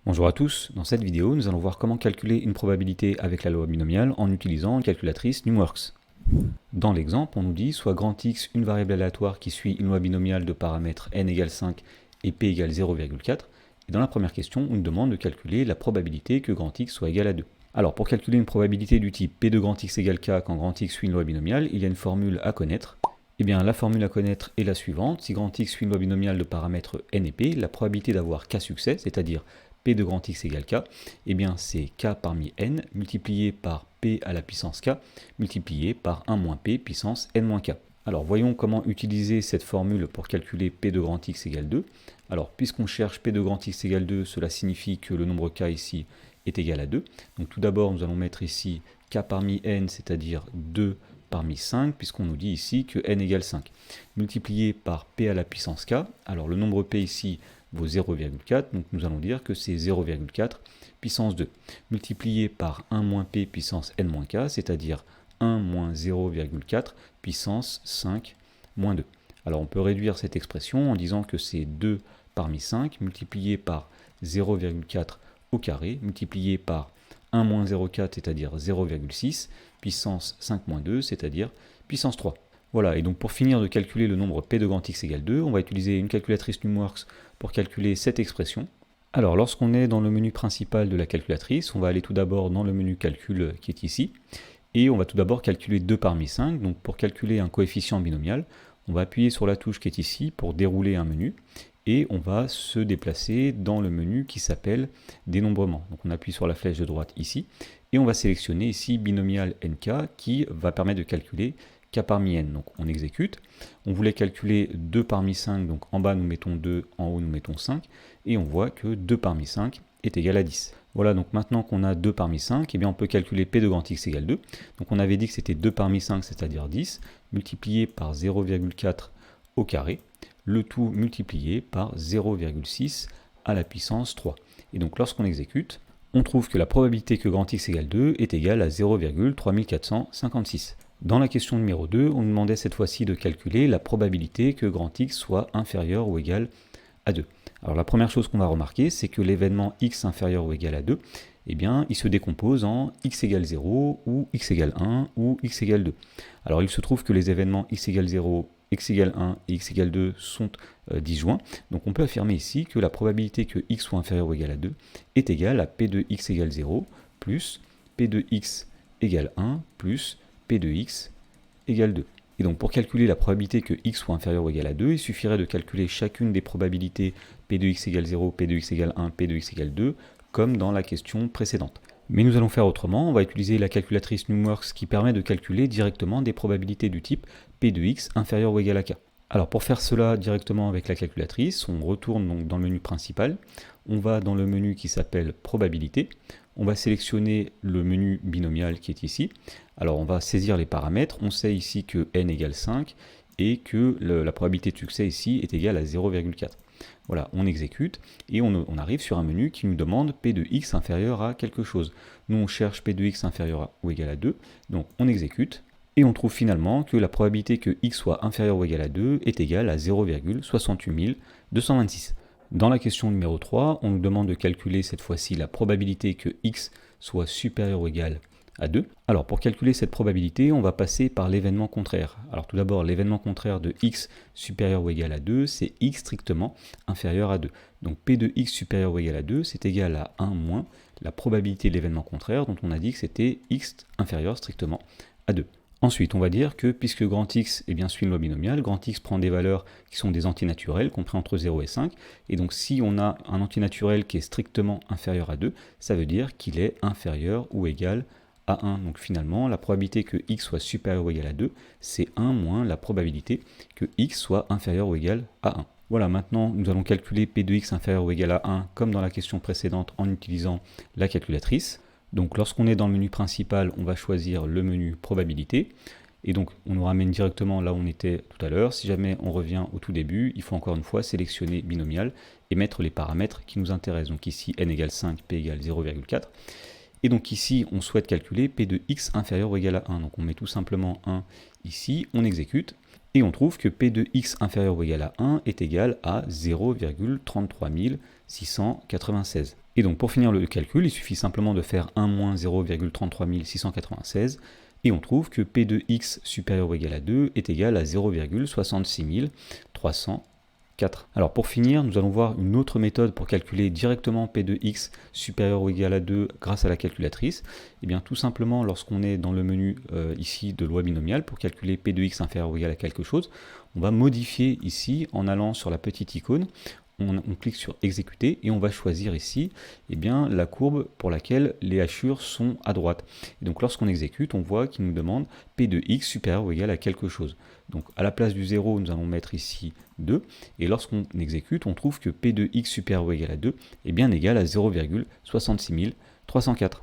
Bonjour à tous, dans cette vidéo nous allons voir comment calculer une probabilité avec la loi binomiale en utilisant une calculatrice Numworks. Dans l'exemple, on nous dit soit grand X une variable aléatoire qui suit une loi binomiale de paramètres n égale 5 et p égale 0,4, et dans la première question on nous demande de calculer la probabilité que grand X soit égal à 2. Alors pour calculer une probabilité du type p de grand X égale k quand grand X suit une loi binomiale, il y a une formule à connaître. Eh bien, la formule à connaître est la suivante. Si grand X suit une loi binomiale de paramètres n et p, la probabilité d'avoir k succès, c'est-à-dire p de grand X égale k, eh bien c'est k parmi n multiplié par p à la puissance k multiplié par 1 moins p puissance n moins k. Alors voyons comment utiliser cette formule pour calculer p de grand X égale 2. Alors puisqu'on cherche p de grand X égale 2, cela signifie que le nombre k ici est égal à 2. Donc tout d'abord nous allons mettre ici k parmi n, c'est-à-dire 2 parmi 5, puisqu'on nous dit ici que n égale 5, multiplié par p à la puissance k. Alors le nombre p ici vaut 0,4, donc nous allons dire que c'est 0,4 puissance 2, multiplié par 1 moins p puissance n moins k, c'est-à-dire 1 moins 0,4 puissance 5 moins 2. Alors on peut réduire cette expression en disant que c'est 2 parmi 5 multiplié par 0,4 au carré, multiplié par 1 moins 0,4, c'est-à-dire 0,6, puissance 5 moins 2, c'est-à-dire puissance 3. Voilà, et donc pour finir de calculer le nombre p de grand X égale 2, on va utiliser une calculatrice Numworks pour calculer cette expression. Alors lorsqu'on est dans le menu principal de la calculatrice, on va aller tout d'abord dans le menu calcul qui est ici, et on va tout d'abord calculer 2 parmi 5. Donc pour calculer un coefficient binomial, on va appuyer sur la touche qui est ici pour dérouler un menu, et on va se déplacer dans le menu qui s'appelle dénombrement. Donc on appuie sur la flèche de droite ici, et on va sélectionner ici binomial nk qui va permettre de calculer k parmi n. Donc on exécute. On voulait calculer 2 parmi 5, donc en bas nous mettons 2, en haut nous mettons 5, et on voit que 2 parmi 5 est égal à 10. Voilà, donc maintenant qu'on a 2 parmi 5, eh bien on peut calculer p de grand X égale 2. Donc on avait dit que c'était 2 parmi 5, c'est-à-dire 10, multiplié par 0,4 au carré, le tout multiplié par 0,6 à la puissance 3. Et donc lorsqu'on exécute, on trouve que la probabilité que grand X égale 2 est égale à 0,3456. Dans la question numéro 2, on nous demandait cette fois-ci de calculer la probabilité que grand X soit inférieur ou égal à 2. Alors la première chose qu'on va remarquer, c'est que l'événement x inférieur ou égal à 2, eh bien, il se décompose en x égale 0, ou x égale 1, ou x égale 2. Alors il se trouve que les événements x égale 0, x égale 1 et x égale 2 sont disjoints. Donc on peut affirmer ici que la probabilité que x soit inférieur ou égal à 2 est égale à p de x égale 0 plus p de x égale 1 plus p de x égale 2. Et donc pour calculer la probabilité que x soit inférieur ou égal à 2, il suffirait de calculer chacune des probabilités p de x égale 0, p de x égale 1, p de x égale 2, comme dans la question précédente. Mais nous allons faire autrement, on va utiliser la calculatrice Numworks qui permet de calculer directement des probabilités du type p de x inférieur ou égal à k. Alors pour faire cela directement avec la calculatrice, on retourne donc dans le menu principal, on va dans le menu qui s'appelle probabilité, on va sélectionner le menu binomial qui est ici. Alors on va saisir les paramètres, on sait ici que n égale 5 et que la probabilité de succès ici est égale à 0,4. Voilà, on exécute et on arrive sur un menu qui nous demande p de x inférieur à quelque chose. Nous on cherche p de x inférieur à ou égal à 2, donc on exécute et on trouve finalement que la probabilité que x soit inférieur ou égal à 2 est égale à 0,68226. Dans la question numéro 3, on nous demande de calculer cette fois-ci la probabilité que x soit supérieur ou égal à 2. Alors pour calculer cette probabilité, on va passer par l'événement contraire. Alors tout d'abord, l'événement contraire de x supérieur ou égal à 2, c'est x strictement inférieur à 2. Donc p de x supérieur ou égal à 2, c'est égal à 1 moins la probabilité de l'événement contraire dont on a dit que c'était x inférieur strictement à 2. Ensuite, on va dire que puisque grand X suit une loi binomiale, grand X prend des valeurs qui sont des antinaturels, compris entre 0 et 5, et donc si on a un antinaturel qui est strictement inférieur à 2, ça veut dire qu'il est inférieur ou égal à 1. Donc finalement, la probabilité que X soit supérieur ou égal à 2, c'est 1 moins la probabilité que X soit inférieur ou égal à 1. Voilà, maintenant nous allons calculer P de X inférieur ou égal à 1, comme dans la question précédente, en utilisant la calculatrice. Donc lorsqu'on est dans le menu principal, on va choisir le menu probabilité, et donc on nous ramène directement là où on était tout à l'heure. Si jamais on revient au tout début, il faut encore une fois sélectionner binomial et mettre les paramètres qui nous intéressent. Donc ici n égale 5, p égale 0,4. Et donc ici, on souhaite calculer P de x inférieur ou égal à 1. Donc on met tout simplement 1 ici, on exécute, et on trouve que P de x inférieur ou égal à 1 est égal à 0,33 696. Et donc pour finir le calcul, il suffit simplement de faire 1 moins 0,33 696, et on trouve que P de x supérieur ou égal à 2 est égal à 0,66 304. Alors pour finir, nous allons voir une autre méthode pour calculer directement P de x supérieur ou égal à 2 grâce à la calculatrice. Et bien tout simplement, lorsqu'on est dans le menu ici de loi binomiale, pour calculer P de x inférieur ou égal à quelque chose, on va modifier ici en allant sur la petite icône. On clique sur exécuter et on va choisir ici la courbe pour laquelle les hachures sont à droite. Et donc lorsqu'on exécute, on voit qu'il nous demande P de x supérieur ou égal à quelque chose. Donc à la place du 0, nous allons mettre ici 2. Et lorsqu'on exécute, on trouve que P de x supérieur ou égal à 2 est bien égal à 0,66 304.